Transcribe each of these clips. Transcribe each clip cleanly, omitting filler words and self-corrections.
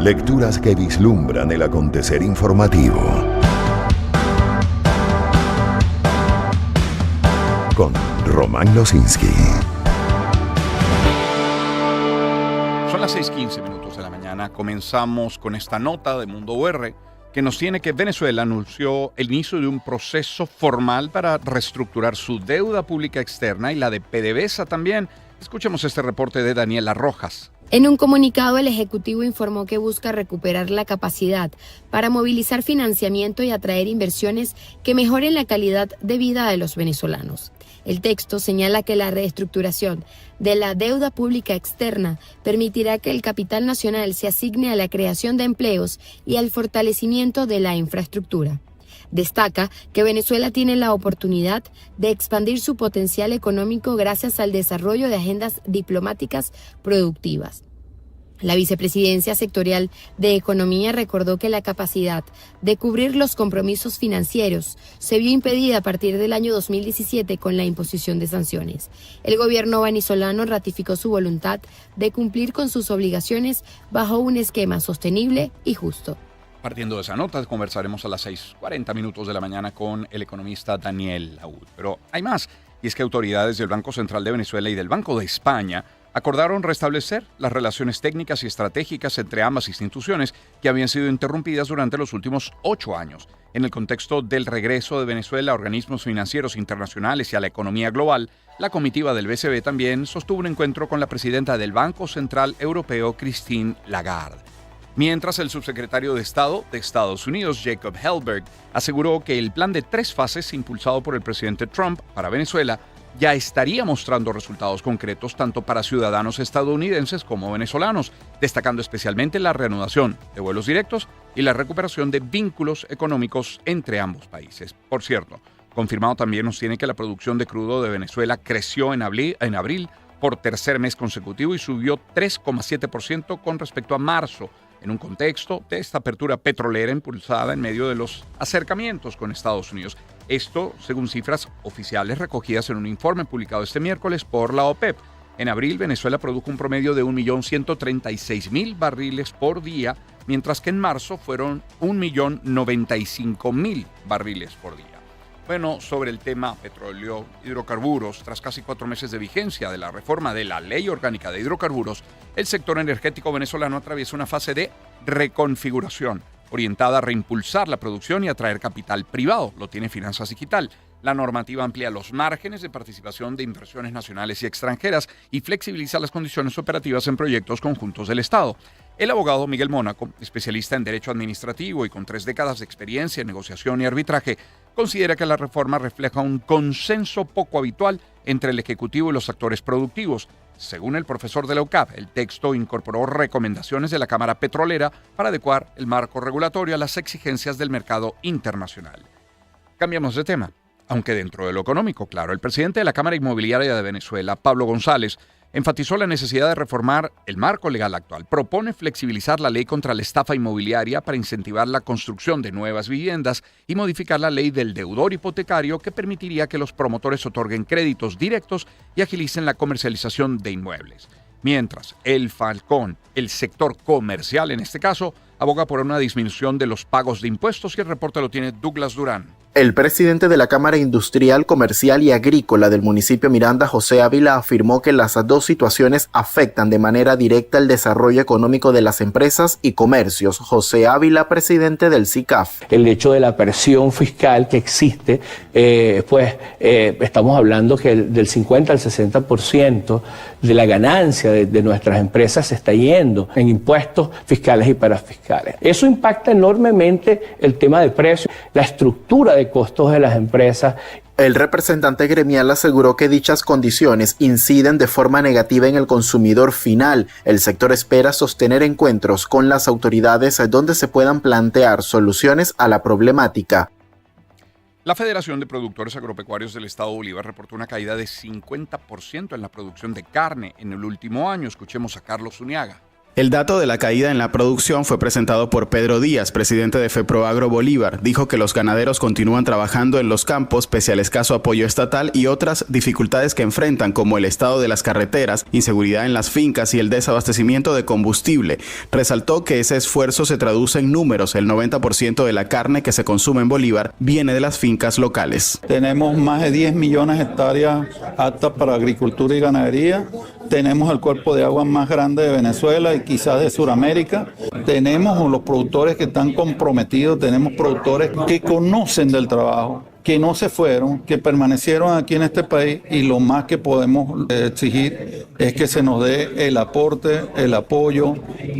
Lecturas que vislumbran el acontecer informativo. Con Román Losinski. Son las 6:15 de la mañana. Comenzamos con esta nota de Mundo UR que nos tiene que Venezuela anunció el inicio de un proceso formal para reestructurar su deuda pública externa y la de PDVSA también. Escuchemos este reporte de Daniela Rojas. En un comunicado, el Ejecutivo informó que busca recuperar la capacidad para movilizar financiamiento y atraer inversiones que mejoren la calidad de vida de los venezolanos. El texto señala que la reestructuración de la deuda pública externa permitirá que el capital nacional se asigne a la creación de empleos y al fortalecimiento de la infraestructura. Destaca que Venezuela tiene la oportunidad de expandir su potencial económico gracias al desarrollo de agendas diplomáticas productivas. La Vicepresidencia Sectorial de Economía recordó que la capacidad de cubrir los compromisos financieros se vio impedida a partir del año 2017 con la imposición de sanciones. El gobierno venezolano ratificó su voluntad de cumplir con sus obligaciones bajo un esquema sostenible y justo. Partiendo de esa nota, conversaremos a las 6:40 de la mañana con el economista Daniel Laud. Pero hay más, y es que autoridades del Banco Central de Venezuela y del Banco de España acordaron restablecer las relaciones técnicas y estratégicas entre ambas instituciones que habían sido interrumpidas durante los últimos 8 años. En el contexto del regreso de Venezuela a organismos financieros internacionales y a la economía global, la comitiva del BCB también sostuvo un encuentro con la presidenta del Banco Central Europeo, Christine Lagarde. Mientras el subsecretario de Estado de Estados Unidos, Jacob Hellberg, aseguró que el plan de 3 fases impulsado por el presidente Trump para Venezuela ya estaría mostrando resultados concretos tanto para ciudadanos estadounidenses como venezolanos, destacando especialmente la reanudación de vuelos directos y la recuperación de vínculos económicos entre ambos países. Por cierto, confirmado también nos tiene que la producción de crudo de Venezuela creció en abril por tercer mes consecutivo y subió 3,7% con respecto a marzo, en un contexto de esta apertura petrolera impulsada en medio de los acercamientos con Estados Unidos. Esto, según cifras oficiales recogidas en un informe publicado este miércoles por la OPEP. En abril, Venezuela produjo un promedio de 1.136.000 barriles por día, mientras que en marzo fueron 1.095.000 barriles por día. Bueno, sobre el tema petróleo, hidrocarburos, tras casi 4 meses de vigencia de la reforma de la Ley Orgánica de Hidrocarburos, el sector energético venezolano atraviesa una fase de reconfiguración orientada a reimpulsar la producción y atraer capital privado. Lo tiene Finanzas Digital. La normativa amplía los márgenes de participación de inversiones nacionales y extranjeras y flexibiliza las condiciones operativas en proyectos conjuntos del Estado. El abogado Miguel Mónaco, especialista en Derecho Administrativo y con 3 décadas de experiencia en negociación y arbitraje, considera que la reforma refleja un consenso poco habitual entre el Ejecutivo y los actores productivos. Según el profesor de la UCAP, el texto incorporó recomendaciones de la Cámara Petrolera para adecuar el marco regulatorio a las exigencias del mercado internacional. Cambiamos de tema. Aunque dentro de lo económico, claro, el presidente de la Cámara Inmobiliaria de Venezuela, Pablo González, enfatizó la necesidad de reformar el marco legal actual. Propone flexibilizar la ley contra la estafa inmobiliaria para incentivar la construcción de nuevas viviendas y modificar la ley del deudor hipotecario que permitiría que los promotores otorguen créditos directos y agilicen la comercialización de inmuebles. Mientras, el Falcón, el sector comercial en este caso, aboga por una disminución de los pagos de impuestos y el reporte lo tiene Douglas Durán. El presidente de la Cámara Industrial, Comercial y Agrícola del municipio Miranda, José Ávila, afirmó que las dos situaciones afectan de manera directa el desarrollo económico de las empresas y comercios. José Ávila, presidente del SICAF. El hecho de la presión fiscal que existe, estamos hablando que del 50 al 60% de la ganancia de nuestras empresas se está yendo en impuestos fiscales y parafiscales. Eso impacta enormemente el tema de precios, la estructura de costos de las empresas. El representante gremial aseguró que dichas condiciones inciden de forma negativa en el consumidor final. El sector espera sostener encuentros con las autoridades donde se puedan plantear soluciones a la problemática. La Federación de Productores Agropecuarios del Estado Bolívar reportó una caída de 50% en la producción de carne en el último año. Escuchemos a Carlos Zuniaga. El dato de la caída en la producción fue presentado por Pedro Díaz, presidente de FEPROAGRO Bolívar. Dijo que los ganaderos continúan trabajando en los campos pese al escaso apoyo estatal y otras dificultades que enfrentan, como el estado de las carreteras, inseguridad en las fincas y el desabastecimiento de combustible. Resaltó que ese esfuerzo se traduce en números. El 90% de la carne que se consume en Bolívar viene de las fincas locales. Tenemos más de 10 millones de hectáreas aptas para agricultura y ganadería. Tenemos el cuerpo de agua más grande de Venezuela y quizás de Sudamérica. Tenemos los productores que están comprometidos, tenemos productores que conocen del trabajo, que no se fueron, que permanecieron aquí en este país, y lo más que podemos exigir es que se nos dé el aporte, el apoyo,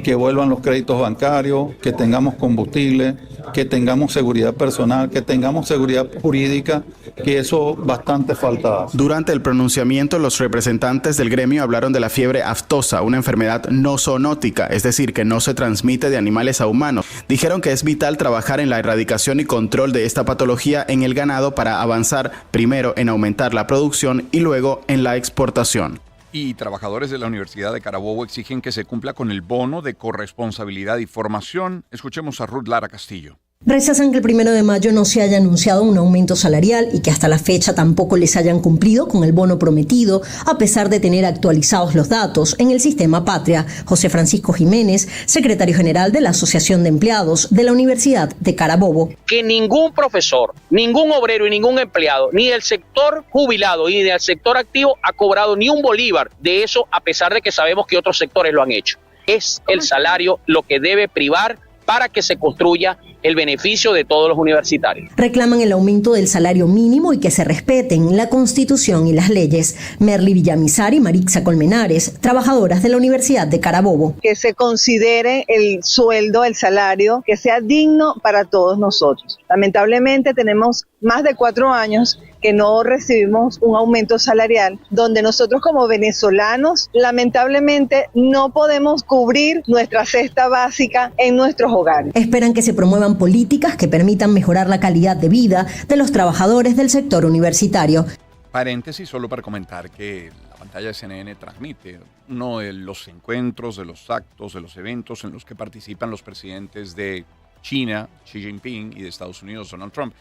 que vuelvan los créditos bancarios, que tengamos combustible, que tengamos seguridad personal, que tengamos seguridad jurídica, que eso bastante falta. Durante el pronunciamiento, los representantes del gremio hablaron de la fiebre aftosa, una enfermedad no zoonótica, es decir, que no se transmite de animales a humanos. Dijeron que es vital trabajar en la erradicación y control de esta patología en el ganado para avanzar primero en aumentar la producción y luego en la exportación. Y trabajadores de la Universidad de Carabobo exigen que se cumpla con el bono de corresponsabilidad y formación. Escuchemos a Ruth Lara Castillo. Rechazan que el 1 de mayo no se haya anunciado un aumento salarial y que hasta la fecha tampoco les hayan cumplido con el bono prometido, a pesar de tener actualizados los datos en el sistema Patria. José Francisco Jiménez, secretario general de la Asociación de Empleados de la Universidad de Carabobo. Que ningún profesor, ningún obrero y ningún empleado, ni del sector jubilado ni del sector activo ha cobrado ni un bolívar de eso, a pesar de que sabemos que otros sectores lo han hecho. Es el salario lo que debe privar para que se construya el beneficio de todos los universitarios. Reclaman el aumento del salario mínimo y que se respeten la Constitución y las leyes. Merly Villamizar y Marixa Colmenares, trabajadoras de la Universidad de Carabobo. Que se considere el sueldo, el salario, que sea digno para todos nosotros. Lamentablemente tenemos más de 4 años que no recibimos un aumento salarial, donde nosotros como venezolanos lamentablemente no podemos cubrir nuestra cesta básica en nuestros hogares. Esperan que se promuevan políticas que permitan mejorar la calidad de vida de los trabajadores del sector universitario. Paréntesis solo para comentar que la pantalla de CNN transmite uno de los encuentros, de los actos, de los eventos en los que participan los presidentes de China, Xi Jinping, y de Estados Unidos, Donald Trump.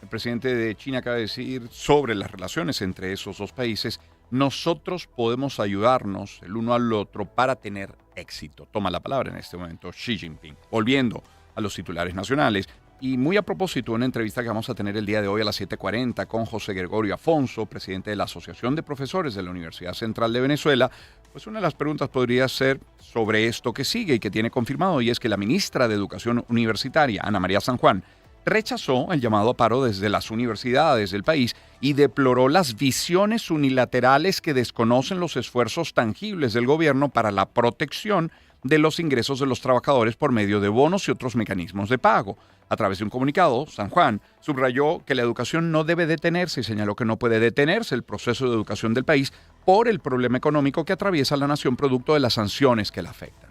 El presidente de China acaba de decir sobre las relaciones entre esos dos países: nosotros podemos ayudarnos el uno al otro para tener éxito. Toma la palabra en este momento Xi Jinping. Volviendo a los titulares nacionales, y muy a propósito, una entrevista que vamos a tener el día de hoy a las 7:40 con José Gregorio Afonso, presidente de la Asociación de Profesores de la Universidad Central de Venezuela. Pues una de las preguntas podría ser sobre esto que sigue y que tiene confirmado, y es que la ministra de Educación Universitaria, Ana María San Juan, rechazó el llamado a paro desde las universidades del país y deploró las visiones unilaterales que desconocen los esfuerzos tangibles del gobierno para la protección de los ingresos de los trabajadores por medio de bonos y otros mecanismos de pago. A través de un comunicado, San Juan subrayó que la educación no debe detenerse y señaló que no puede detenerse el proceso de educación del país por el problema económico que atraviesa la nación producto de las sanciones que la afectan.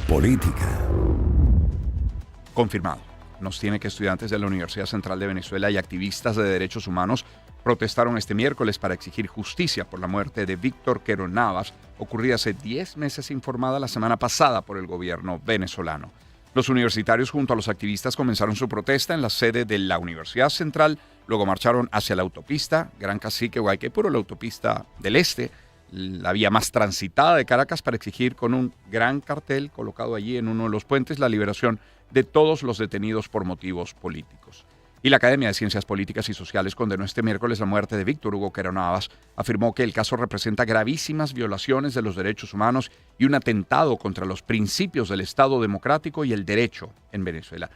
Política. Confirmado. Nos tiene que estudiantes de la Universidad Central de Venezuela y activistas de derechos humanos protestaron este miércoles para exigir justicia por la muerte de Víctor Quero Navas, ocurrida hace 10 meses, informada la semana pasada por el gobierno venezolano. Los universitarios junto a los activistas comenzaron su protesta en la sede de la Universidad Central, luego marcharon hacia la autopista Gran Cacique Guayquepuro, la autopista del Este, la vía más transitada de Caracas, para exigir con un gran cartel colocado allí en uno de los puentes la liberación de todos los detenidos por motivos políticos. Y la Academia de Ciencias Políticas y Sociales condenó este miércoles la muerte de Víctor Hugo Quero Navas. Afirmó que el caso representa gravísimas violaciones de los derechos humanos y un atentado contra los principios del Estado democrático y el derecho en Venezuela.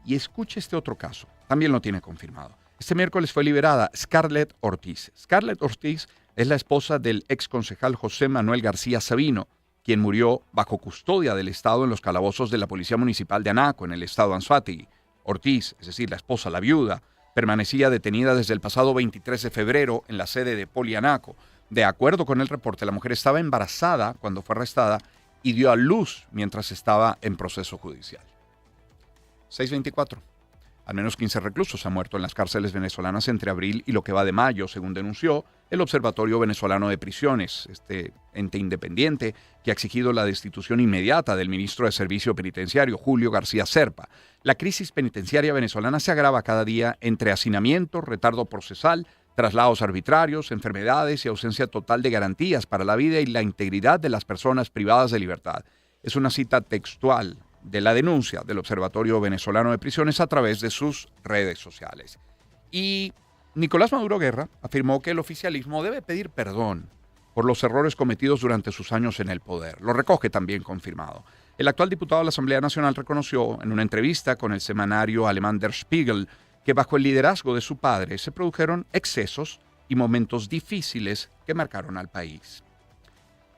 Y escuche este otro caso, también lo tiene confirmado. Este miércoles fue liberada Scarlett Ortiz. Scarlett Ortiz es la esposa del exconcejal José Manuel García Sabino, quien murió bajo custodia del Estado en los calabozos de la Policía Municipal de Anaco, en el estado Anzoátegui. Ortiz, es decir, la esposa, la viuda, permanecía detenida desde el pasado 23 de febrero en la sede de Polianaco. De acuerdo con el reporte, la mujer estaba embarazada cuando fue arrestada y dio a luz mientras estaba en proceso judicial. 6:24. Al menos 15 reclusos han muerto en las cárceles venezolanas entre abril y lo que va de mayo, según denunció el Observatorio Venezolano de Prisiones, este ente independiente que ha exigido la destitución inmediata del ministro de Servicio Penitenciario, Julio García Serpa. La crisis penitenciaria venezolana se agrava cada día entre hacinamiento, retardo procesal, traslados arbitrarios, enfermedades y ausencia total de garantías para la vida y la integridad de las personas privadas de libertad. Es una cita textual de la denuncia del Observatorio Venezolano de Prisiones a través de sus redes sociales. Y Nicolás Maduro Guerra afirmó que el oficialismo debe pedir perdón por los errores cometidos durante sus años en el poder. Lo recoge también confirmado. El actual diputado de la Asamblea Nacional reconoció en una entrevista con el semanario alemán Der Spiegel que bajo el liderazgo de su padre se produjeron excesos y momentos difíciles que marcaron al país.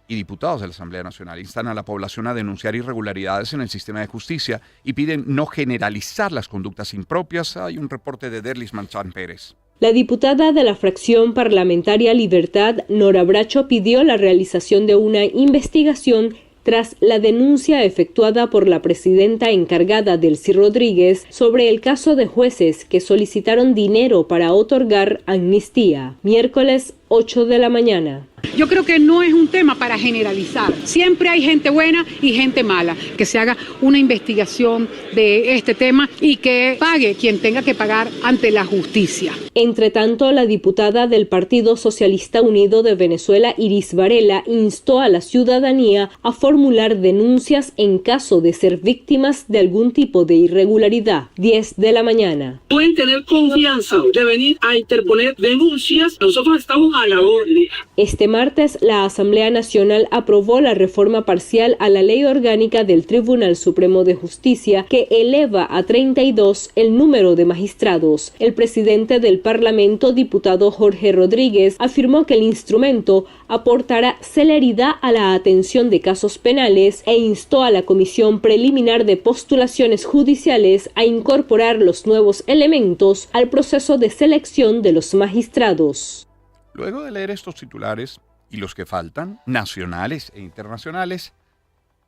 Y diputados de la Asamblea Nacional instan a la población a denunciar irregularidades en el sistema de justicia y piden no generalizar las conductas impropias. Hay un reporte de Derlis Manchán Pérez. La diputada de la fracción parlamentaria Libertad, Nora Bracho, pidió la realización de una investigación tras la denuncia efectuada por la presidenta encargada Delcy Rodríguez sobre el caso de jueces que solicitaron dinero para otorgar amnistía. Miércoles 8 de la mañana. Yo creo que no es un tema para generalizar. Siempre hay gente buena y gente mala. Que se haga una investigación de este tema y que pague quien tenga que pagar ante la justicia. Entre tanto, la diputada del Partido Socialista Unido de Venezuela, Iris Varela, instó a la ciudadanía a formular denuncias en caso de ser víctimas de algún tipo de irregularidad. 10 de la mañana. Pueden tener confianza de venir a interponer denuncias. Nosotros estamos a la orden. Este martes, la Asamblea Nacional aprobó la reforma parcial a la Ley Orgánica del Tribunal Supremo de Justicia que eleva a 32 el número de magistrados. El presidente del Parlamento, diputado Jorge Rodríguez, afirmó que el instrumento aportará celeridad a la atención de casos penales e instó a la Comisión Preliminar de Postulaciones Judiciales a incorporar los nuevos elementos al proceso de selección de los magistrados. Luego de leer estos titulares y los que faltan, nacionales e internacionales,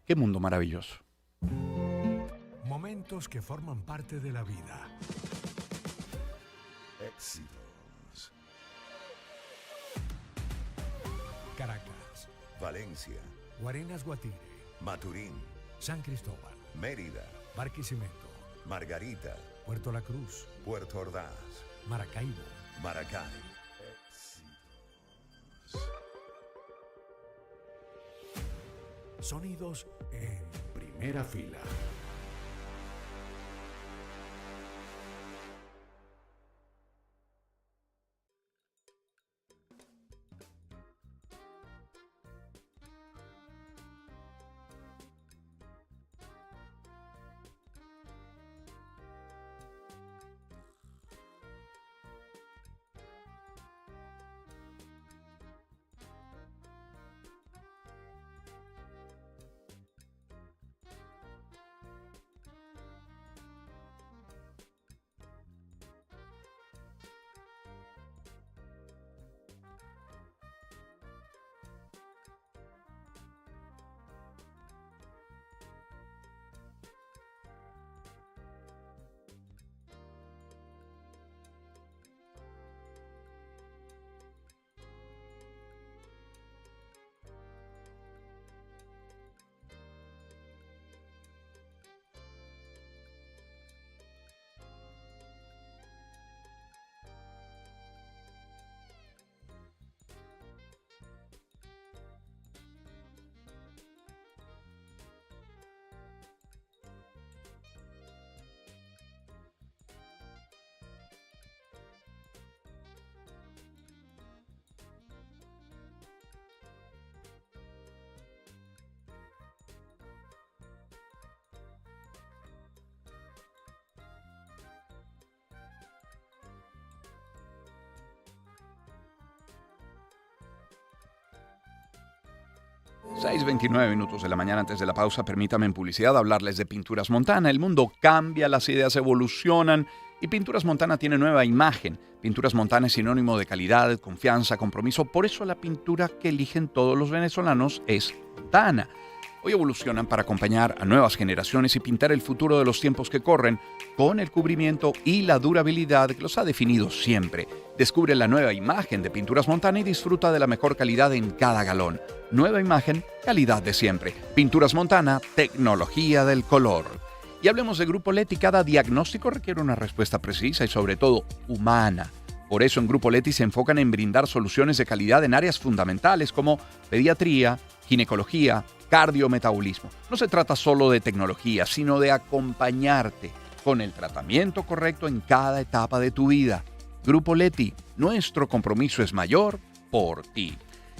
¡qué mundo maravilloso! Momentos que forman parte de la vida. Éxitos. Caracas, Valencia. Guarenas Guatire, Maturín. San Cristóbal, Mérida. Barquisimeto, Margarita. Puerto La Cruz, Puerto Ordaz. Maracaibo, Maracay. Sonidos en primera fila. Seis 29 minutos de la mañana antes de la pausa. Permítame en publicidad hablarles de Pinturas Montana. El mundo cambia, las ideas evolucionan y Pinturas Montana tiene nueva imagen. Pinturas Montana es sinónimo de calidad, confianza, compromiso. Por eso la pintura que eligen todos los venezolanos es Montana. hoy evolucionan para acompañar a nuevas generaciones y pintar el futuro de los tiempos que corren con el cubrimiento y la durabilidad que los ha definido siempre. Descubre la nueva imagen de Pinturas Montana y disfruta de la mejor calidad en cada galón. Nueva imagen, calidad de siempre. Pinturas Montana, tecnología del color. Y hablemos de Grupo Leti. Cada diagnóstico requiere una respuesta precisa y sobre todo humana. Por eso en Grupo Leti se enfocan en brindar soluciones de calidad en áreas fundamentales como pediatría, ginecología, cardiometabolismo. No se trata solo de tecnología, sino de acompañarte con el tratamiento correcto en cada etapa de tu vida. Grupo Leti, nuestro compromiso es mayor por ti.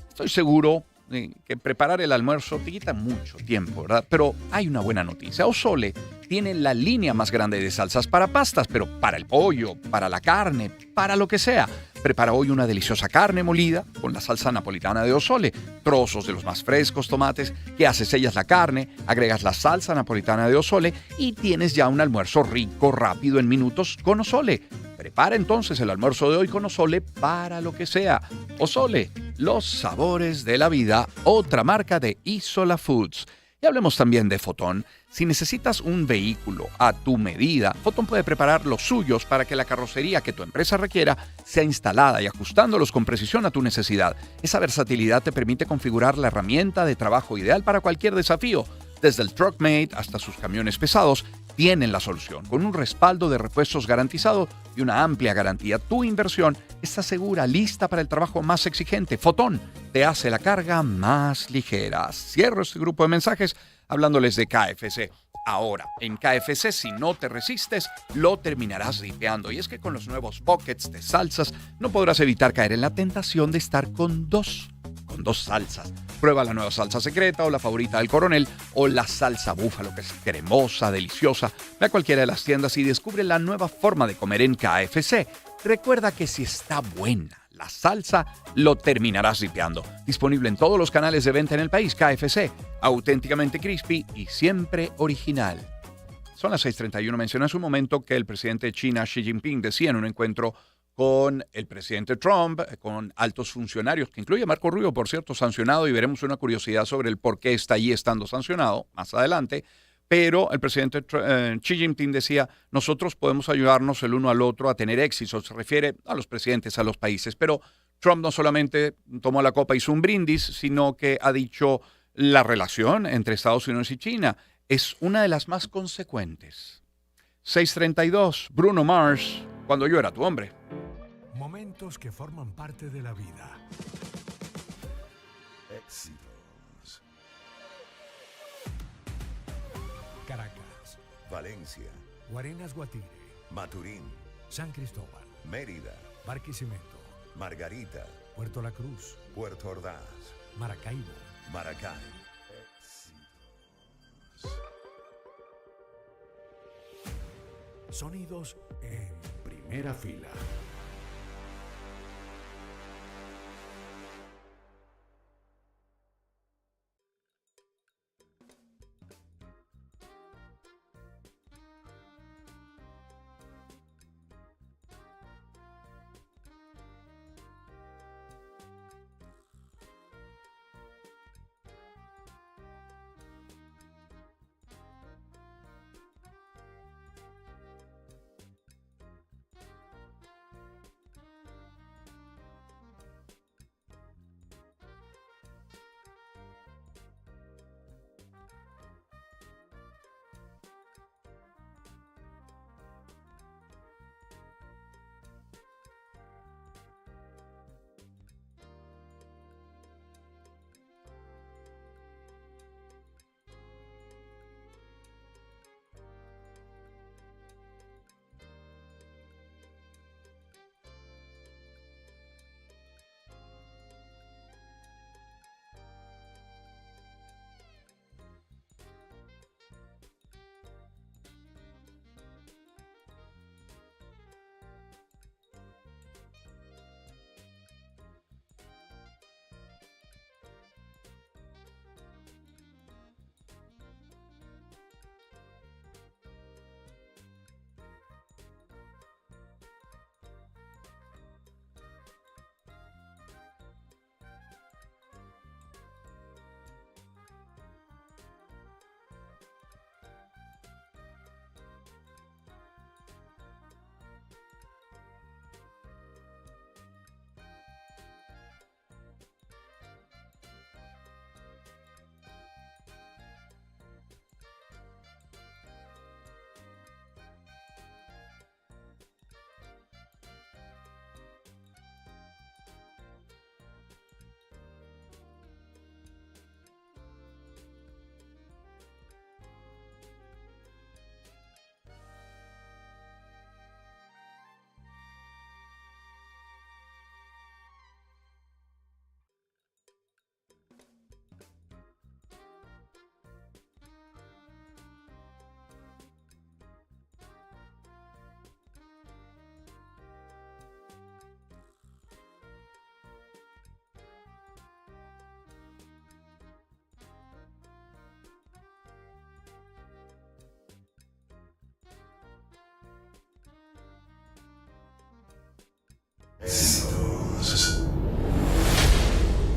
Estoy seguro que preparar el almuerzo te quita mucho tiempo, ¿verdad? Pero hay una buena noticia. Osole tiene la línea más grande de salsas para pastas, pero para el pollo, para la carne, para lo que sea. Prepara hoy una deliciosa carne molida con la salsa napolitana de Osole. Trozos de los más frescos tomates, que haces, sellas la carne, agregas la salsa napolitana de Osole y tienes ya un almuerzo rico, rápido, en minutos con Osole. Prepara entonces el almuerzo de hoy con Osole para lo que sea. Osole, los sabores de la vida, otra marca de Isola Foods. Y hablemos también de Fotón. Si necesitas un vehículo a tu medida, Fotón puede preparar los suyos para que la carrocería que tu empresa requiera sea instalada y ajustándolos con precisión a tu necesidad. Esa versatilidad te permite configurar la herramienta de trabajo ideal para cualquier desafío. Desde el Truckmate hasta sus camiones pesados, tienen la solución. Con un respaldo de repuestos garantizado y una amplia garantía, tu inversión está segura, lista para el trabajo más exigente. Fotón te hace la carga más ligera. Cierro este grupo de mensajes hablándoles de KFC. Ahora, en KFC, si no te resistes, lo terminarás ripeando. Y es que con los nuevos buckets de salsas, no podrás evitar caer en la tentación de estar con dos salsas. Prueba la nueva salsa secreta o la favorita del coronel o la salsa búfalo, que es cremosa, deliciosa. Ve a cualquiera de las tiendas y descubre la nueva forma de comer en KFC. Recuerda que si está buena la salsa, lo terminarás ripeando. Disponible en todos los canales de venta en el país. KFC, auténticamente crispy y siempre original. Son las 6:31. Mencioné hace un momento que el presidente de China, Xi Jinping, decía en un encuentro con el presidente Trump, con altos funcionarios, que incluye a Marco Rubio, por cierto, sancionado, y veremos una curiosidad sobre el por qué está allí estando sancionado más adelante. Pero el presidente Xi Jinping decía, nosotros podemos ayudarnos el uno al otro a tener éxito. Se refiere a los presidentes, a los países. Pero Trump no solamente tomó la copa y hizo un brindis, sino que ha dicho la relación entre Estados Unidos y China es una de las más consecuentes. 6:32, Bruno Mars, Cuando yo era tu hombre. Momentos que forman parte de la vida. Éxitos. Caracas, Valencia. Guarenas Guatire, Maturín. San Cristóbal, Mérida. Barquisimeto, Margarita. Puerto La Cruz, Puerto Ordaz. Maracaibo, Maracay. sonidos en primera fila.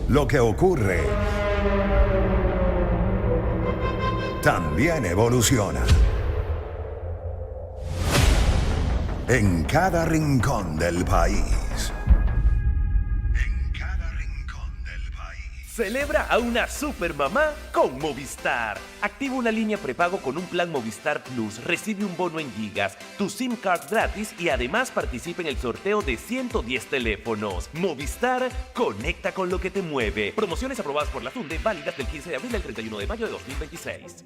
Lo que ocurre también evoluciona. En cada rincón del país. Celebra a una supermamá con Movistar. Activa una línea prepago con un plan Movistar Plus, recibe un bono en gigas, tu SIM card gratis y además participa en el sorteo de 110 teléfonos. Movistar, conecta con lo que te mueve. Promociones aprobadas por la Funde, válidas del 15 de abril al 31 de mayo de 2026.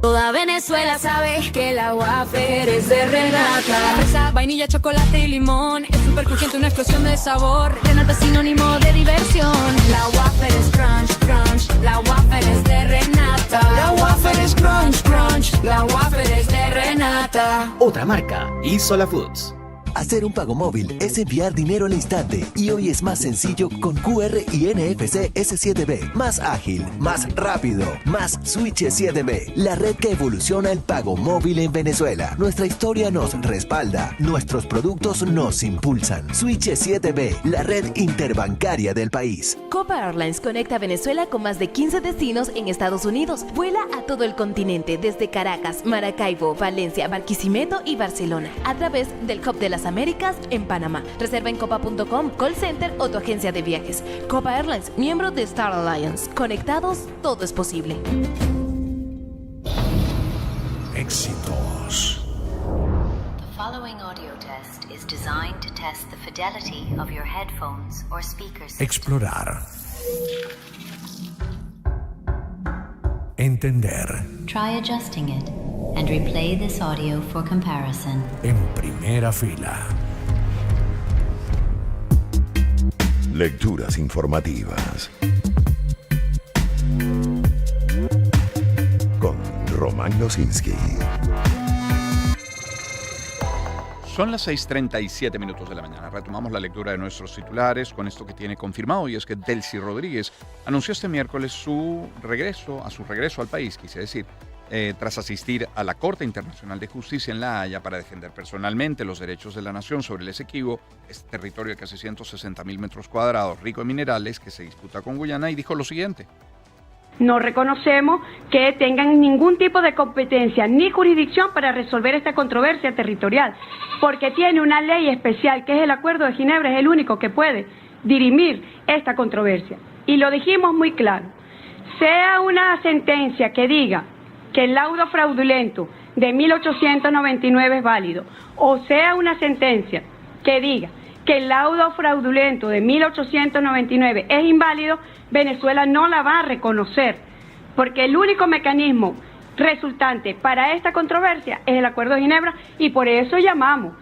Toda Venezuela sabe que la wafer es de Renata. Fresa, vainilla, chocolate y limón. Es súper crujiente, una explosión de sabor. Renata es sinónimo de diversión. La wafer es crunch, crunch. La wafer es de Renata. La wafer es crunch, crunch. La wafer es de Renata. Otra marca, Isola Foods. Hacer un pago móvil es enviar dinero al instante y hoy es más sencillo con QR y NFC S7B. Más ágil, más rápido, más Switch 7B. La red que evoluciona el pago móvil en Venezuela. Nuestra historia nos respalda, nuestros productos nos impulsan. Switch 7B, la red interbancaria del país. Copa Airlines conecta a Venezuela con más de 15 destinos en Estados Unidos. Vuela a todo el continente desde Caracas, Maracaibo, Valencia, Barquisimeto y Barcelona a través del Hub de las Américas en Panamá. Reserva en copa.com, call center o tu agencia de viajes. Copa Airlines, miembro de Star Alliance. Conectados, todo es posible. Éxitos. The following audio test is designed to test the fidelity of your headphones or speakers. Explorar. Entender. Try adjusting it and replay this audio for comparison. En primera fila. Lecturas informativas. Con Román Losinski. Son las 6:37 minutos de la mañana. Retomamos la lectura de nuestros titulares con esto que tiene confirmado, y es que Delcy Rodríguez anunció este miércoles su regreso al país, quise decir, tras asistir a la Corte Internacional de Justicia en La Haya para defender personalmente los derechos de la nación sobre el Esequibo, este territorio de casi 160.000 metros cuadrados, rico en minerales, que se disputa con Guyana, y dijo lo siguiente. No reconocemos que tengan ningún tipo de competencia ni jurisdicción para resolver esta controversia territorial, porque tiene una ley especial, que es el Acuerdo de Ginebra, es el único que puede dirimir esta controversia. Y lo dijimos muy claro, sea una sentencia que diga que el laudo fraudulento de 1899 es válido, o sea una sentencia que diga que el laudo fraudulento de 1899 es inválido, Venezuela no la va a reconocer, porque el único mecanismo resultante para esta controversia es el Acuerdo de Ginebra, y por eso llamamos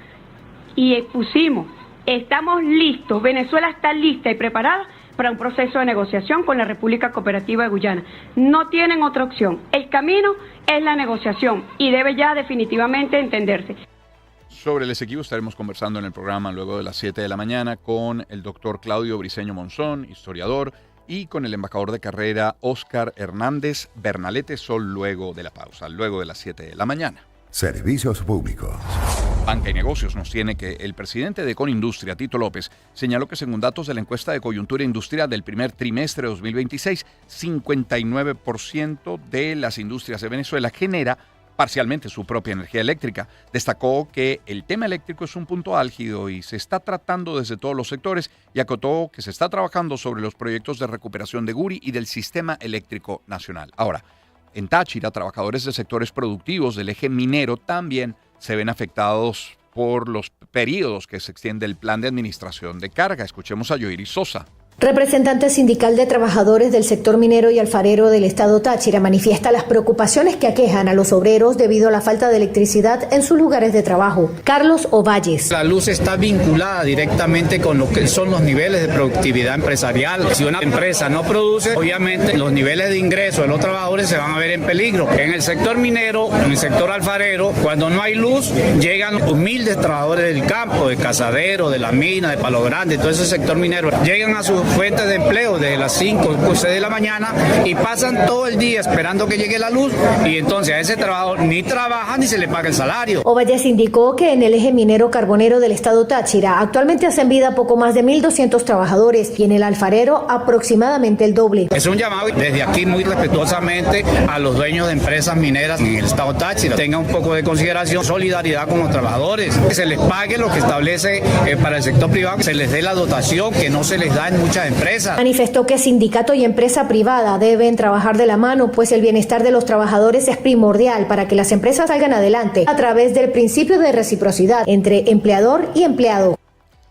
y expusimos, estamos listos, Venezuela está lista y preparada para un proceso de negociación con la República Cooperativa de Guyana. No tienen otra opción, el camino es la negociación y debe ya definitivamente entenderse. Sobre el Esequibo estaremos conversando en el programa luego de las 7 de la mañana con el doctor Claudio Briceño Monzón, historiador, y con el embajador de carrera Óscar Hernández Bernalete Sol luego de la pausa, luego de las 7 de la mañana. Servicios públicos. Banca y Negocios nos tiene que el presidente de Conindustria, Tito López, señaló que según datos de la encuesta de coyuntura industrial del primer trimestre de 2026, 59% de las industrias de Venezuela genera parcialmente su propia energía eléctrica. Destacó que el tema eléctrico es un punto álgido y se está tratando desde todos los sectores, y acotó que se está trabajando sobre los proyectos de recuperación de Guri y del sistema eléctrico nacional. Ahora, en Táchira, trabajadores de sectores productivos del eje minero también se ven afectados por los periodos que se extiende el plan de administración de carga. Escuchemos a Yoiris Sosa. Representante sindical de trabajadores del sector minero y alfarero del estado Táchira manifiesta las preocupaciones que aquejan a los obreros debido a la falta de electricidad en sus lugares de trabajo. Carlos Ovalles. La luz está vinculada directamente con lo que son los niveles de productividad empresarial. Si una empresa no produce, obviamente los niveles de ingreso de los trabajadores se van a ver en peligro. En el sector minero, en el sector alfarero, cuando no hay luz, llegan humildes trabajadores del campo, de Cazadero, de la mina, de Palo Grande, todo ese sector minero, llegan a sus fuentes de empleo desde las 5 o 6 de la mañana y pasan todo el día esperando que llegue la luz y entonces a ese trabajo ni trabajan ni se le paga el salario. Ovalles indicó que en el eje minero carbonero del estado Táchira actualmente hacen vida poco más de 1.200 trabajadores y en el alfarero aproximadamente el doble. Es un llamado desde aquí muy respetuosamente a los dueños de empresas mineras en el estado Táchira. Tengan un poco de consideración, solidaridad con los trabajadores, que se les pague lo que establece para el sector privado, que se les dé la dotación que no se les da en muchas empresas. Manifestó que sindicato y empresa privada deben trabajar de la mano, pues el bienestar de los trabajadores es primordial para que las empresas salgan adelante a través del principio de reciprocidad entre empleador y empleado.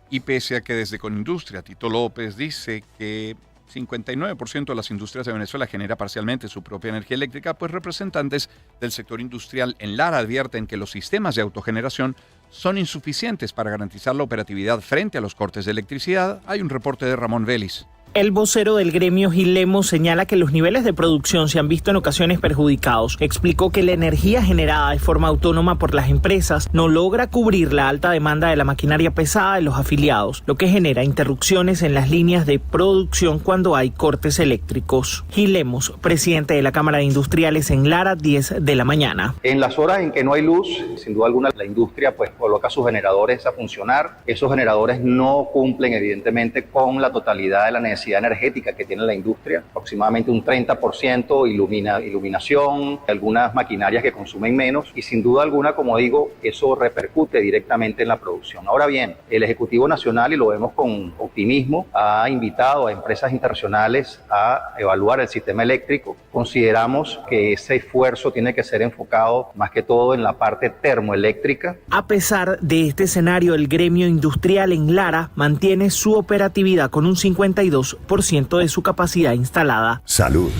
Y pese a que desde Conindustria, Tito López dice que 59% de las industrias de Venezuela genera parcialmente su propia energía eléctrica, pues representantes del sector industrial en Lara advierten que los sistemas de autogeneración son insuficientes para garantizar la operatividad frente a los cortes de electricidad. Hay un reporte de Ramón Vélez. El vocero del gremio Gil Lemos señala que los niveles de producción se han visto en ocasiones perjudicados. Explicó que la energía generada de forma autónoma por las empresas no logra cubrir la alta demanda de la maquinaria pesada de los afiliados, lo que genera interrupciones en las líneas de producción cuando hay cortes eléctricos. Gil Lemos, presidente de la Cámara de Industriales en Lara, 10 de la mañana. En las horas en que no hay luz, sin duda alguna la industria pues coloca sus generadores a funcionar. Esos generadores no cumplen evidentemente con la totalidad de la necesidad energética que tiene la industria, aproximadamente un 30% iluminación, algunas maquinarias que consumen menos y sin duda alguna, como digo, eso repercute directamente en la producción. Ahora bien, el Ejecutivo Nacional, y lo vemos con optimismo, ha invitado a empresas internacionales a evaluar el sistema eléctrico. Consideramos que ese esfuerzo tiene que ser enfocado más que todo en la parte termoeléctrica. A pesar de este escenario, el gremio industrial en Lara mantiene su operatividad con un 52% de su capacidad instalada. Salud.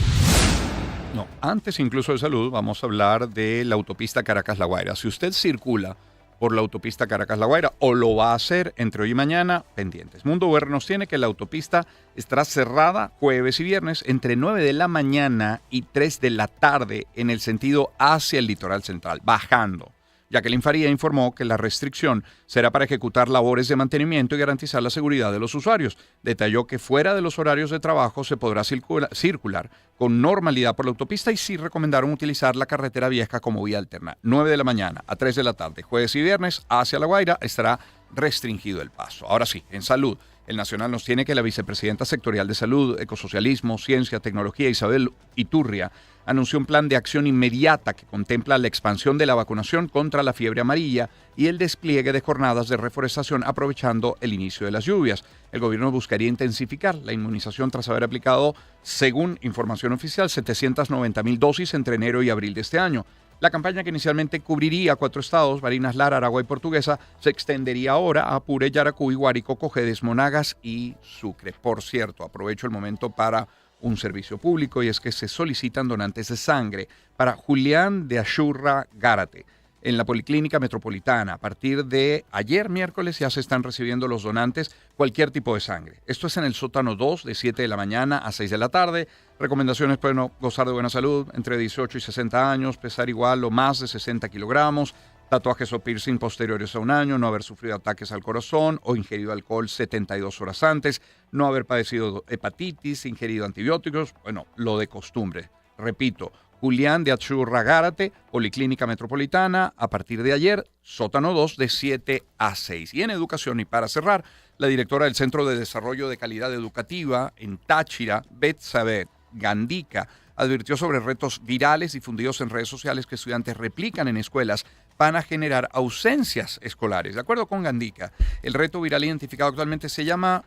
No, antes incluso de salud, vamos a hablar de la autopista Caracas-La Guaira. Si usted circula por la autopista Caracas-La Guaira o lo va a hacer entre hoy y mañana, pendientes. Mundo VR nos tiene que la autopista estará cerrada jueves y viernes entre 9 de la mañana y 3 de la tarde en el sentido hacia el litoral central, bajando. Jacqueline Faría informó que la restricción será para ejecutar labores de mantenimiento y garantizar la seguridad de los usuarios. Detalló que fuera de los horarios de trabajo se podrá circular con normalidad por la autopista y sí recomendaron utilizar la carretera vieja como vía alterna. 9 de la mañana a 3 de la tarde, jueves y viernes, hacia La Guaira estará restringido el paso. Ahora sí, en salud. El Nacional nos tiene que la vicepresidenta sectorial de Salud, Ecosocialismo, Ciencia, Tecnología, Isabel Iturria, anunció un plan de acción inmediata que contempla la expansión de la vacunación contra la fiebre amarilla y el despliegue de jornadas de reforestación aprovechando el inicio de las lluvias. El gobierno buscaría intensificar la inmunización tras haber aplicado, según información oficial, 790,000 dosis entre enero y abril de este año. La campaña, que inicialmente cubriría 4 estados, Barinas, Lara, Aragua y Portuguesa, se extendería ahora a Apure, Yaracuy, Guárico, Cojedes, Monagas y Sucre. Por cierto, aprovecho el momento para un servicio público y es que se solicitan donantes de sangre para Julián de Ashurra Gárate en la Policlínica Metropolitana. A partir de ayer, miércoles, ya se están recibiendo los donantes cualquier tipo de sangre. Esto es en el sótano 2 de 7 de la mañana a 6 de la tarde. Recomendaciones: pueden gozar de buena salud, entre 18 y 60 años, pesar igual o más de 60 kilogramos, tatuajes o piercing posteriores a un año, no haber sufrido ataques al corazón o ingerido alcohol 72 horas antes, no haber padecido hepatitis, ingerido antibióticos, bueno, lo de costumbre. Repito, Julián de Achurra Gárate, Policlínica Metropolitana, a partir de ayer, sótano 2 de 7 a 6. Y en educación, y para cerrar, la directora del Centro de Desarrollo de Calidad Educativa en Táchira, Betsabeth Gandica, advirtió sobre retos virales difundidos en redes sociales que estudiantes replican en escuelas para generar ausencias escolares. De acuerdo con Gandica, el reto viral identificado actualmente se llama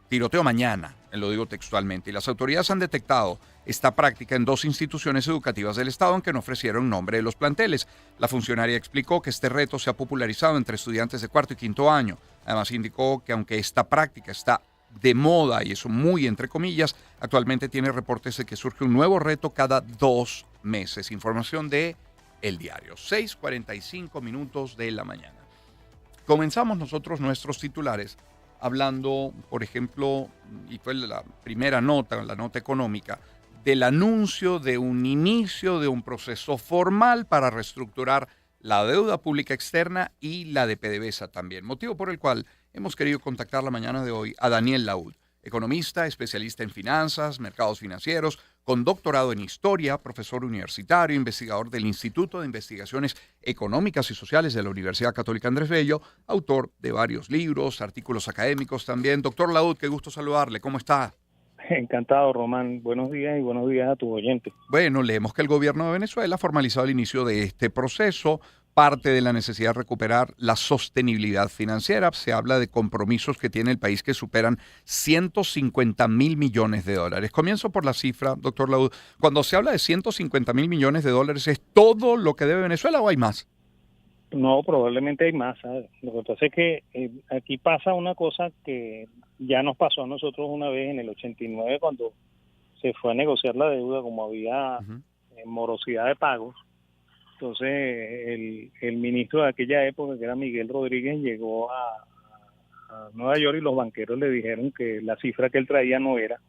tiroteo mañana, lo digo textualmente, y las autoridades han detectado esta práctica en 2 instituciones educativas del Estado, aunque no ofrecieron nombre de los planteles. La funcionaria explicó que este reto se ha popularizado entre estudiantes de 4º y 5º año. Además indicó que aunque esta práctica está de moda, y eso muy entre comillas, actualmente tiene reportes de que surge un nuevo reto cada 2 meses. Información de El Diario, 6:45 minutos de la mañana. Comenzamos nosotros nuestros titulares hablando, por ejemplo, y fue la primera nota, la nota económica, del anuncio de un inicio de un proceso formal para reestructurar la deuda pública externa y la de PDVSA también. Motivo por el cual hemos querido contactar la mañana de hoy a Daniel Laud. economista, especialista en finanzas, mercados financieros, con doctorado en historia, profesor universitario, investigador del Instituto de Investigaciones Económicas y Sociales de la Universidad Católica Andrés Bello, autor de varios libros, artículos académicos también. Doctor Laud, qué gusto saludarle. ¿Cómo está? Encantado, Román. Buenos días y buenos días a tus oyentes. Bueno, leemos que el gobierno de Venezuela ha formalizado el inicio de este proceso. Parte de la necesidad de recuperar la sostenibilidad financiera. Se habla de compromisos que tiene el país que superan 150.000 millones de dólares. Comienzo por la cifra, doctor Laud. Cuando se habla de 150.000 millones de dólares, ¿es todo lo que debe Venezuela o hay más? No, probablemente hay más, ¿sabes? Lo que pasa es que aquí pasa una cosa que ya nos pasó a nosotros una vez en el 89 cuando se fue a negociar la deuda, como había morosidad de pagos. Entonces el ministro de aquella época, que era Miguel Rodríguez, llegó a Nueva York y los banqueros le dijeron que la cifra que él traía no era,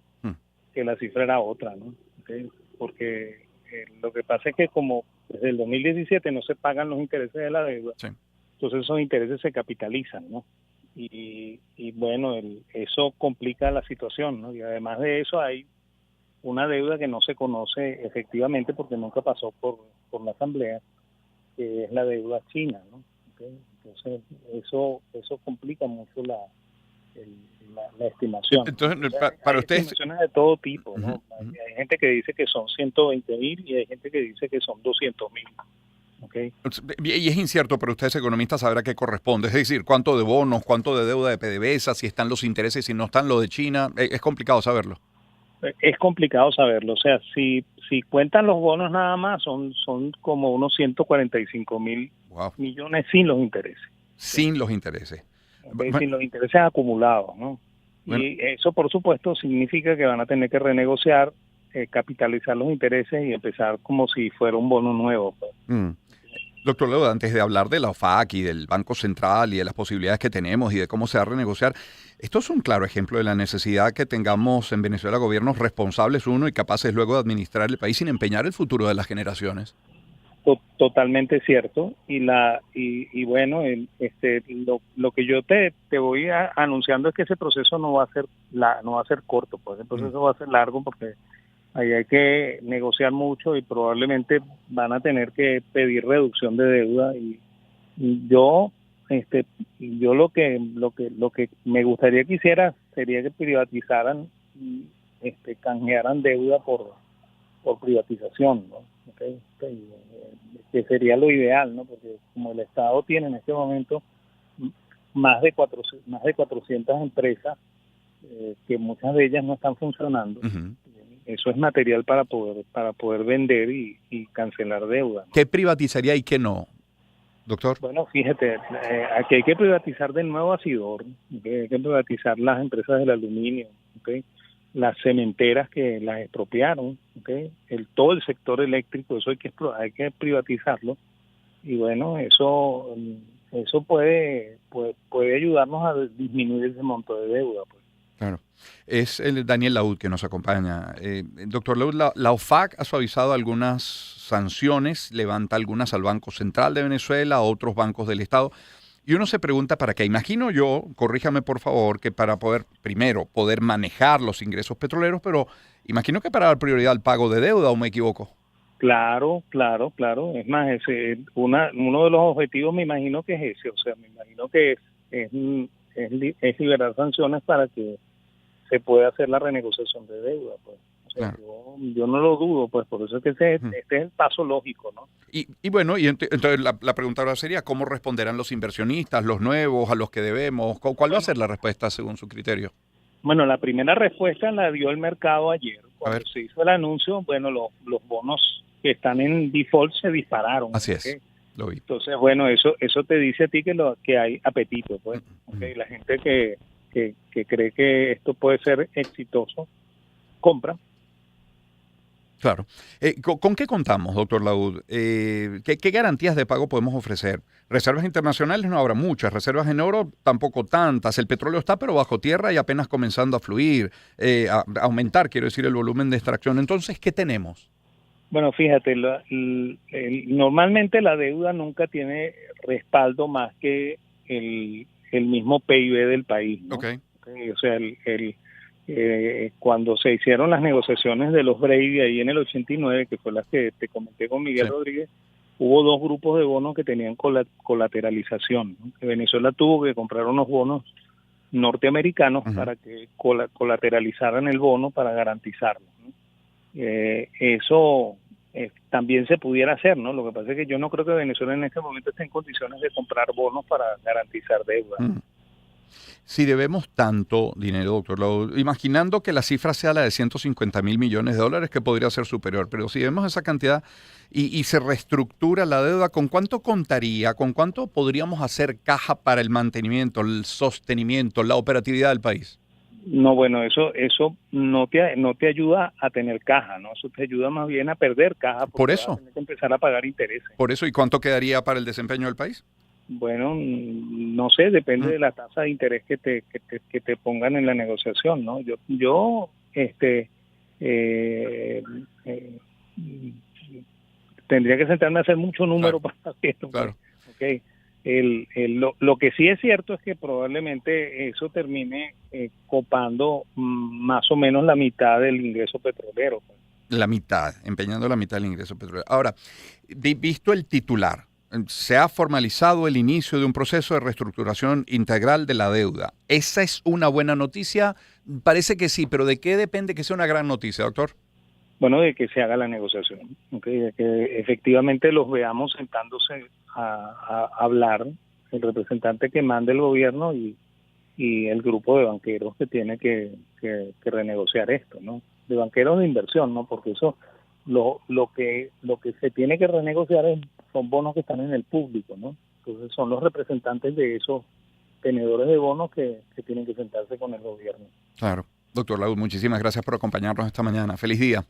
que la cifra era otra, ¿no? ¿Okay? Porque lo que pasa es que como desde el 2017 no se pagan los intereses de la deuda, entonces esos intereses se capitalizan, ¿no? Y bueno, eso complica la situación, ¿no? Y además de eso hay una deuda que no se conoce efectivamente porque nunca pasó por la Asamblea, que es la deuda china, ¿no? ¿Okay? Entonces eso complica mucho la estimación. Entonces, para para hay ustedes... estimaciones de todo tipo, ¿no? Hay gente que dice que son 120.000 y hay gente que dice que son 200.000. Okay. Y es incierto, pero ustedes economistas sabrán qué corresponde. Es decir, cuánto de bonos, cuánto de deuda de PDVSA, si están los intereses, si no están lo de China. Es complicado saberlo. Es complicado saberlo. O sea, si cuentan los bonos nada más, son como unos 145.000 millones sin los intereses. Sin los intereses. Sin los intereses acumulados, ¿no? Bueno. Y eso, por supuesto, significa que van a tener que renegociar, capitalizar los intereses y empezar como si fuera un bono nuevo. Pues. Doctor Laud, antes de hablar de la OFAC y del Banco Central y de las posibilidades que tenemos y de cómo se va a renegociar, esto es un claro ejemplo de la necesidad que tengamos en Venezuela gobiernos responsables, uno, y capaces luego de administrar el país sin empeñar el futuro de las generaciones. Totalmente cierto. Y bueno, lo que yo te voy anunciando es que ese proceso no va a ser corto, pues el proceso va a ser largo porque ahí hay que negociar mucho y probablemente van a tener que pedir reducción de deuda y yo lo que me gustaría que hiciera sería que privatizaran, canjearan deuda por privatización, ¿no? Okay. Que sería lo ideal, ¿no? Porque como el Estado tiene en este momento más de 400 empresas, que muchas de ellas no están funcionando. Eso es material para poder vender y cancelar deuda, ¿no? ¿Qué privatizaría y qué no, doctor? Bueno, fíjate, aquí hay que privatizar de nuevo Asidor, ¿okay? Hay que privatizar las empresas del aluminio, ¿okay? Las cementeras que las expropiaron, ¿okay? Todo el sector eléctrico, eso hay que privatizarlo y bueno, eso puede ayudarnos a disminuir ese monto de deuda, pues. Claro. Es el Daniel Laud que nos acompaña. Doctor Laud, la OFAC ha suavizado algunas sanciones, levanta algunas al Banco Central de Venezuela, a otros bancos del Estado. Y uno se pregunta para qué. Imagino yo, corríjame por favor, que para poder manejar los ingresos petroleros, pero imagino que para dar prioridad al pago de deuda, ¿o me equivoco? Claro. Es más, uno de los objetivos me imagino que es ese. O sea, me imagino que es liberar sanciones para que se pueda hacer la renegociación de deuda, pues. O sea, claro. Yo no lo dudo, pues por eso es que este es el paso lógico, ¿no? Y bueno, entonces la pregunta ahora sería, ¿cómo responderán los inversionistas, los nuevos, a los que debemos? ¿Cuál va a ser la respuesta según su criterio? Bueno, la primera respuesta la dio el mercado ayer. Cuando se hizo el anuncio, bueno, los bonos que están en default se dispararon. Así es, lo vi. Entonces, bueno, eso te dice a ti que hay apetito, pues. Okay, la gente que cree que esto puede ser exitoso, compra. Claro. ¿Con qué contamos, doctor Laud? ¿Qué garantías de pago podemos ofrecer? Reservas internacionales no habrá muchas, reservas en oro tampoco tantas. El petróleo está pero bajo tierra y apenas comenzando a fluir, a aumentar, quiero decir, el volumen de extracción. Entonces, ¿qué tenemos? Bueno, fíjate, normalmente la deuda nunca tiene respaldo más que el mismo PIB del país, ¿no? Okay. O sea, cuando se hicieron las negociaciones de los Brady ahí en el 89, que fue las que te comenté con Miguel Rodríguez, hubo dos grupos de bonos que tenían colateralización, ¿no? Que Venezuela tuvo que comprar unos bonos norteamericanos para que colateralizaran el bono para garantizarlo, ¿no? Eso también se pudiera hacer, ¿no? Lo que pasa es que yo no creo que Venezuela en este momento esté en condiciones de comprar bonos para garantizar deuda. Si debemos tanto dinero, doctor Lau, imaginando que la cifra sea la de 150,000 millones de dólares, que podría ser superior, pero si vemos esa cantidad y se reestructura la deuda, ¿con cuánto contaría? ¿Con cuánto podríamos hacer caja para el mantenimiento, el sostenimiento, la operatividad del país? No, bueno, eso no te ayuda a tener caja, ¿no? Eso te ayuda más bien a perder caja. Por eso. Vas a tener que empezar a pagar intereses. Por eso, ¿y cuánto quedaría para el desempeño del país? Bueno, no sé, depende de la tasa de interés que te pongan en la negociación, ¿no? Yo tendría que sentarme a hacer mucho número para hacerlo. Claro. Okay. Lo que sí es cierto es que probablemente eso termine copando más o menos la mitad del ingreso petrolero. La mitad, empeñando la mitad del ingreso petrolero. Ahora, visto el titular, se ha formalizado el inicio de un proceso de reestructuración integral de la deuda. ¿Esa es una buena noticia? Parece que sí, pero ¿de qué depende que sea una gran noticia, doctor? Bueno, de que se haga la negociación, ¿okay? De que efectivamente los veamos sentándose a hablar, el representante que mande el gobierno y el grupo de banqueros que tiene que renegociar esto, ¿no? De banqueros de inversión, ¿no? Porque eso lo que se tiene que renegociar son bonos que están en el público, ¿no? Entonces son los representantes de esos tenedores de bonos que tienen que sentarse con el gobierno. Claro. Doctor Laud, muchísimas gracias por acompañarnos esta mañana. Feliz día.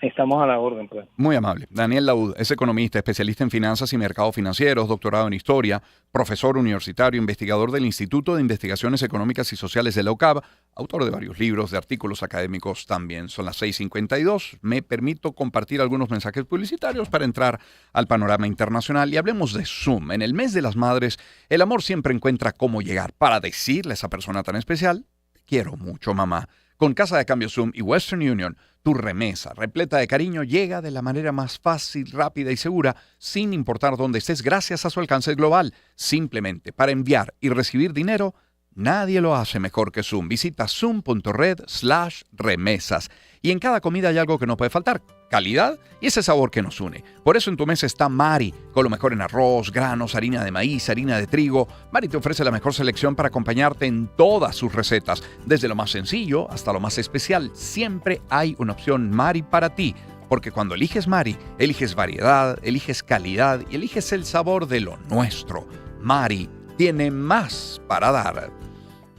Estamos a la orden, pues. Muy amable. Daniel Laud es economista, especialista en finanzas y mercados financieros, doctorado en historia, profesor universitario, investigador del Instituto de Investigaciones Económicas y Sociales de la UCAB, autor de varios libros, de artículos académicos también. Son las 6:52. Me permito compartir algunos mensajes publicitarios para entrar al panorama internacional y hablemos de Zoom. En el mes de las madres, el amor siempre encuentra cómo llegar para decirle a esa persona tan especial: te quiero mucho, mamá. Con Casa de Cambio Zoom y Western Union, tu remesa repleta de cariño llega de la manera más fácil, rápida y segura, sin importar dónde estés, gracias a su alcance global. Simplemente para enviar y recibir dinero, nadie lo hace mejor que Zoom. Visita zoom.red/remesas. Y en cada comida hay algo que no puede faltar: calidad y ese sabor que nos une. Por eso en tu mesa está Mari, con lo mejor en arroz, granos, harina de maíz, harina de trigo. Mari te ofrece la mejor selección para acompañarte en todas sus recetas. Desde lo más sencillo hasta lo más especial, siempre hay una opción Mari para ti. Porque cuando eliges Mari, eliges variedad, eliges calidad y eliges el sabor de lo nuestro. Mari tiene más para dar.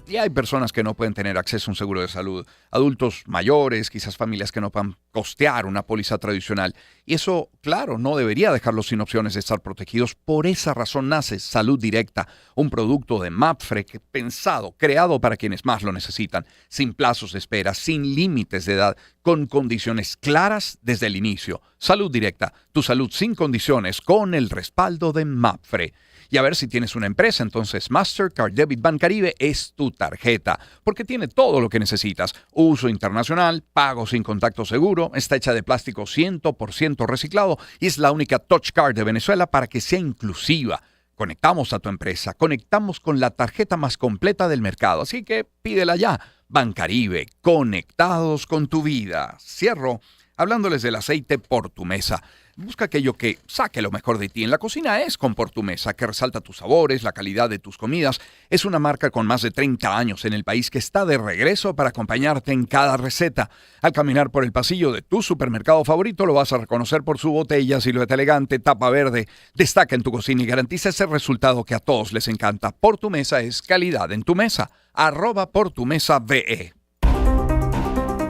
Y hay personas que no pueden tener acceso a un seguro de salud, adultos mayores, quizás familias que no puedan costear una póliza tradicional. Y eso, claro, no debería dejarlos sin opciones de estar protegidos. Por esa razón nace Salud Directa, un producto de Mapfre pensado, creado para quienes más lo necesitan, sin plazos de espera, sin límites de edad, con condiciones claras desde el inicio. Salud Directa, tu salud sin condiciones, con el respaldo de Mapfre. Y a ver si tienes una empresa, entonces Mastercard Debit Bancaribe es tu tarjeta, porque tiene todo lo que necesitas. Uso internacional, pago sin contacto seguro, está hecha de plástico 100% reciclado y es la única Touch Card de Venezuela para que sea inclusiva. Conectamos a tu empresa, conectamos con la tarjeta más completa del mercado, así que pídela ya. Bancaribe, conectados con tu vida. Cierro hablándoles del aceite Por Tu Mesa. Busca aquello que saque lo mejor de ti. En la cocina es con Por Tu Mesa, que resalta tus sabores, la calidad de tus comidas. Es una marca con más de 30 años en el país que está de regreso para acompañarte en cada receta. Al caminar por el pasillo de tu supermercado favorito, lo vas a reconocer por su botella, silueta elegante, tapa verde. Destaca en tu cocina y garantiza ese resultado que a todos les encanta. Por Tu Mesa es calidad en tu mesa. @PorTuMesaVE.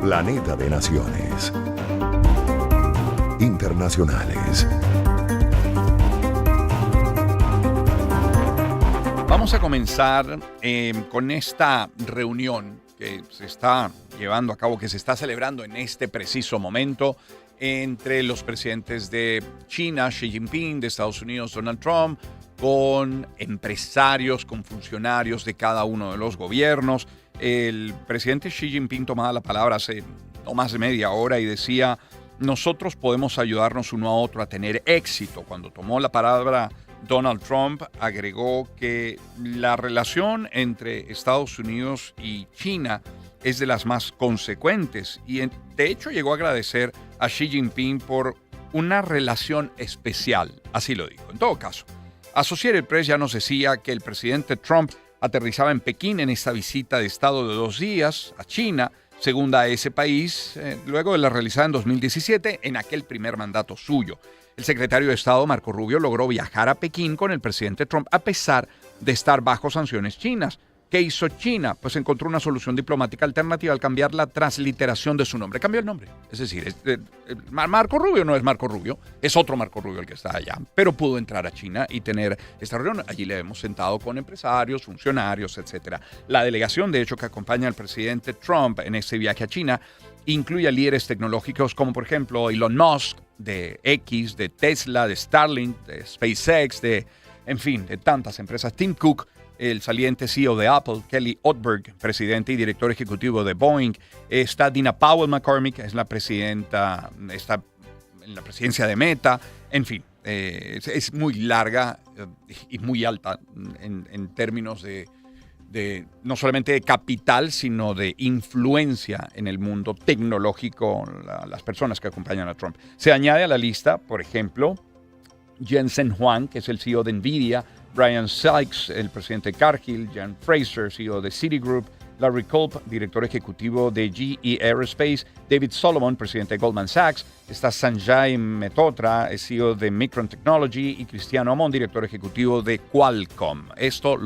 Planeta de Naciones. Internacionales. Vamos a comenzar con esta reunión que se está llevando a cabo, que se está celebrando en este preciso momento entre los presidentes de China, Xi Jinping, de Estados Unidos, Donald Trump, con empresarios, con funcionarios de cada uno de los gobiernos. el presidente Xi Jinping tomaba la palabra hace no más de media hora y decía: nosotros podemos ayudarnos uno a otro a tener éxito. Cuando tomó la palabra Donald Trump, agregó que la relación entre Estados Unidos y China es de las más consecuentes y de hecho llegó a agradecer a Xi Jinping por una relación especial, así lo dijo. En todo caso, Associated Press ya nos decía que el presidente Trump aterrizaba en Pekín en esta visita de Estado de 2 días a China, segunda a ese país, luego de la realizada en 2017 en aquel primer mandato suyo. El secretario de Estado, Marco Rubio, logró viajar a Pekín con el presidente Trump a pesar de estar bajo sanciones chinas. ¿Qué hizo China? Pues encontró una solución diplomática alternativa al cambiar la transliteración de su nombre. Cambió el nombre. Es decir, Marco Rubio no es Marco Rubio, es otro Marco Rubio el que está allá. Pero pudo entrar a China y tener esta reunión. Allí le hemos sentado con empresarios, funcionarios, etc. La delegación, de hecho, que acompaña al presidente Trump en este viaje a China incluye a líderes tecnológicos como, por ejemplo, Elon Musk, de X, de Tesla, de Starlink, de SpaceX, de tantas empresas. Tim Cook, el saliente CEO de Apple, Kelly Ortberg, presidente y director ejecutivo de Boeing. Está Dina Powell McCormick, es la presidenta, está en la presidencia de Meta. En fin, es muy larga y muy alta en términos de no solamente de capital, sino de influencia en el mundo tecnológico, las personas que acompañan a Trump. Se añade a la lista, por ejemplo, Jensen Huang, que es el CEO de NVIDIA, Brian Sykes, el presidente de Cargill, Jan Fraser, CEO de Citigroup, Larry Culp, director ejecutivo de GE Aerospace, David Solomon, presidente de Goldman Sachs, está Sanjay Mehrotra, CEO de Micron Technology, y Cristiano Amon, director ejecutivo de Qualcomm. Esto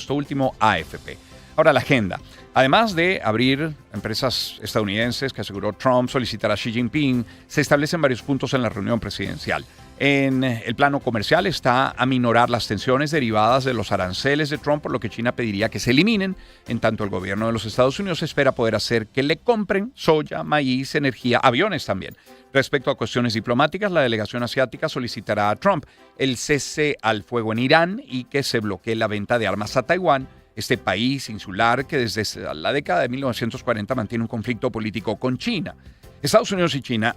último, AFP. Ahora la agenda. Además de abrir empresas estadounidenses que aseguró Trump solicitará a Xi Jinping, se establecen varios puntos en la reunión presidencial. En el plano comercial está aminorar las tensiones derivadas de los aranceles de Trump, por lo que China pediría que se eliminen. En tanto, el gobierno de los Estados Unidos espera poder hacer que le compren soya, maíz, energía, aviones también. Respecto a cuestiones diplomáticas, la delegación asiática solicitará a Trump el cese al fuego en Irán y que se bloquee la venta de armas a Taiwán, este país insular que desde la década de 1940 mantiene un conflicto político con China. Estados Unidos y China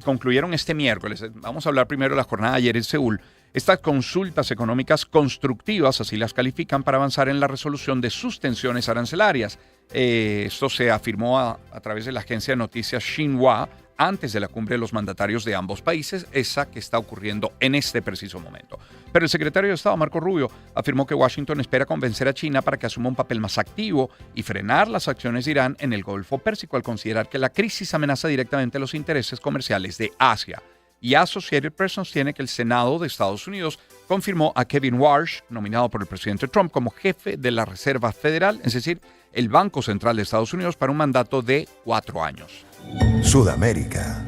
concluyeron este miércoles, vamos a hablar primero de la jornada de ayer en Seúl, estas consultas económicas constructivas, así las califican, para avanzar en la resolución de sus tensiones arancelarias. Esto se afirmó a través de la agencia de noticias Xinhua antes de la cumbre de los mandatarios de ambos países, esa que está ocurriendo en este preciso momento. Pero el secretario de Estado, Marco Rubio, afirmó que Washington espera convencer a China para que asuma un papel más activo y frenar las acciones de Irán en el Golfo Pérsico, al considerar que la crisis amenaza directamente los intereses comerciales de Asia. Y Associated Press sostiene que el Senado de Estados Unidos confirmó a Kevin Warsh, nominado por el presidente Trump como jefe de la Reserva Federal, es decir, el Banco Central de Estados Unidos, para un mandato de 4 años. Sudamérica.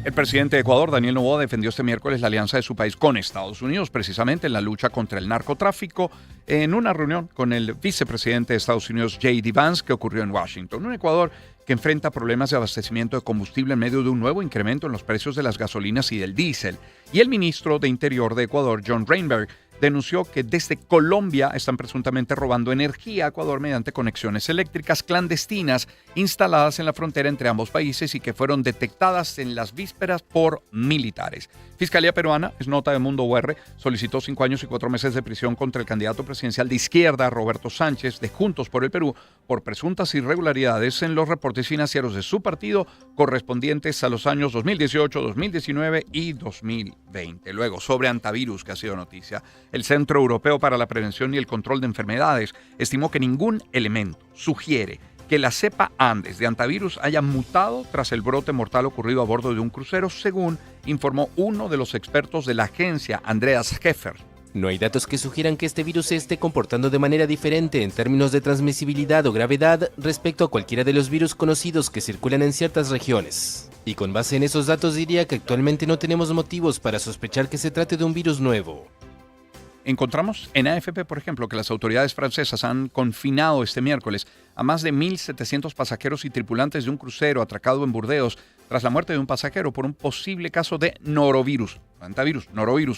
El presidente de Ecuador, Daniel Noboa, defendió este miércoles la alianza de su país con Estados Unidos, precisamente en la lucha contra el narcotráfico, en una reunión con el vicepresidente de Estados Unidos, J.D. Vance, que ocurrió en Washington. Un Ecuador que enfrenta problemas de abastecimiento de combustible en medio de un nuevo incremento en los precios de las gasolinas y del diésel. Y el ministro de Interior de Ecuador, John Reinberg, denunció que desde Colombia están presuntamente robando energía a Ecuador mediante conexiones eléctricas clandestinas instaladas en la frontera entre ambos países y que fueron detectadas en las vísperas por militares. Fiscalía peruana, es nota de Mundo UR, solicitó 5 años y 4 meses de prisión contra el candidato presidencial de izquierda, Roberto Sánchez, de Juntos por el Perú, por presuntas irregularidades en los reportes financieros de su partido correspondientes a los años 2018, 2019 y 2020. Luego, sobre antivirus, que ha sido noticia, el Centro Europeo para la Prevención y el Control de Enfermedades estimó que ningún elemento sugiere que la cepa Andes de antivirus haya mutado tras el brote mortal ocurrido a bordo de un crucero, según informó uno de los expertos de la agencia, Andreas Heffer. No hay datos que sugieran que este virus se esté comportando de manera diferente en términos de transmisibilidad o gravedad respecto a cualquiera de los virus conocidos que circulan en ciertas regiones. Y con base en esos datos diría que actualmente no tenemos motivos para sospechar que se trate de un virus nuevo. Encontramos en AFP, por ejemplo, que las autoridades francesas han confinado este miércoles a más de 1.700 pasajeros y tripulantes de un crucero atracado en Burdeos tras la muerte de un pasajero por un posible caso de norovirus,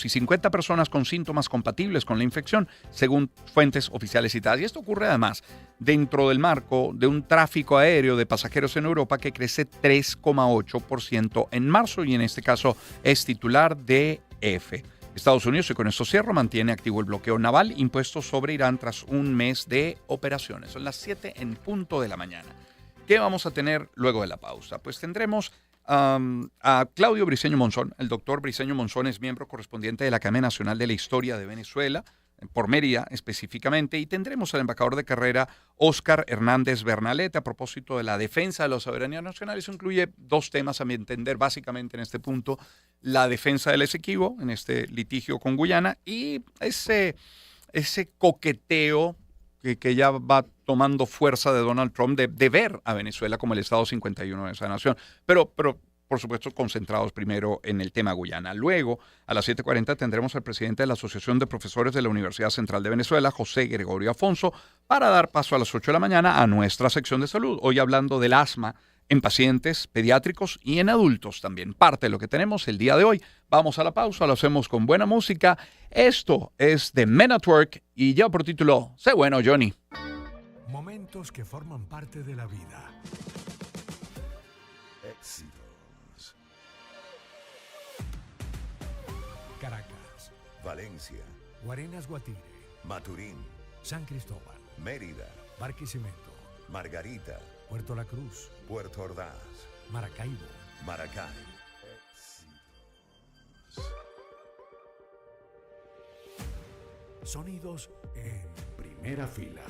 y 50 personas con síntomas compatibles con la infección, según fuentes oficiales citadas. Y esto ocurre además dentro del marco de un tráfico aéreo de pasajeros en Europa que crece 3,8% en marzo y en este caso es titular de EFE. Estados Unidos, y con esto cierro, mantiene activo el bloqueo naval impuesto sobre Irán tras un mes de operaciones. Son las 7 en punto de la mañana. ¿Qué vamos a tener luego de la pausa? Pues tendremos a Claudio Briceño Monzón. El doctor Briceño Monzón es miembro correspondiente de la Academia Nacional de la Historia de Venezuela, por Mérida específicamente, y tendremos al embajador de carrera Óscar Hernández Bernalete a propósito de la defensa de la soberanía nacional. Eso incluye dos temas a mi entender básicamente en este punto: la defensa del Esequibo en este litigio con Guyana y ese coqueteo que ya va tomando fuerza de Donald Trump de ver a Venezuela como el Estado 51 de esa nación. Pero por supuesto, concentrados primero en el tema Guyana. Luego, a las 7:40, tendremos al presidente de la Asociación de Profesores de la Universidad Central de Venezuela, José Gregorio Afonso, para dar paso a las 8 de la mañana a nuestra sección de salud. Hoy hablando del asma en pacientes pediátricos y en adultos también. Parte de lo que tenemos el día de hoy. Vamos a la pausa, lo hacemos con buena música. Esto es de Men at Work y ya por título, Sé bueno, Johnny. Momentos que forman parte de la vida. Éxitos. Caracas, Valencia, Guarenas Guatire, Maturín, San Cristóbal, Mérida, Barquisimeto, Margarita, Puerto La Cruz, Puerto Ordaz, Maracaibo, Maracay. Sonidos en primera fila.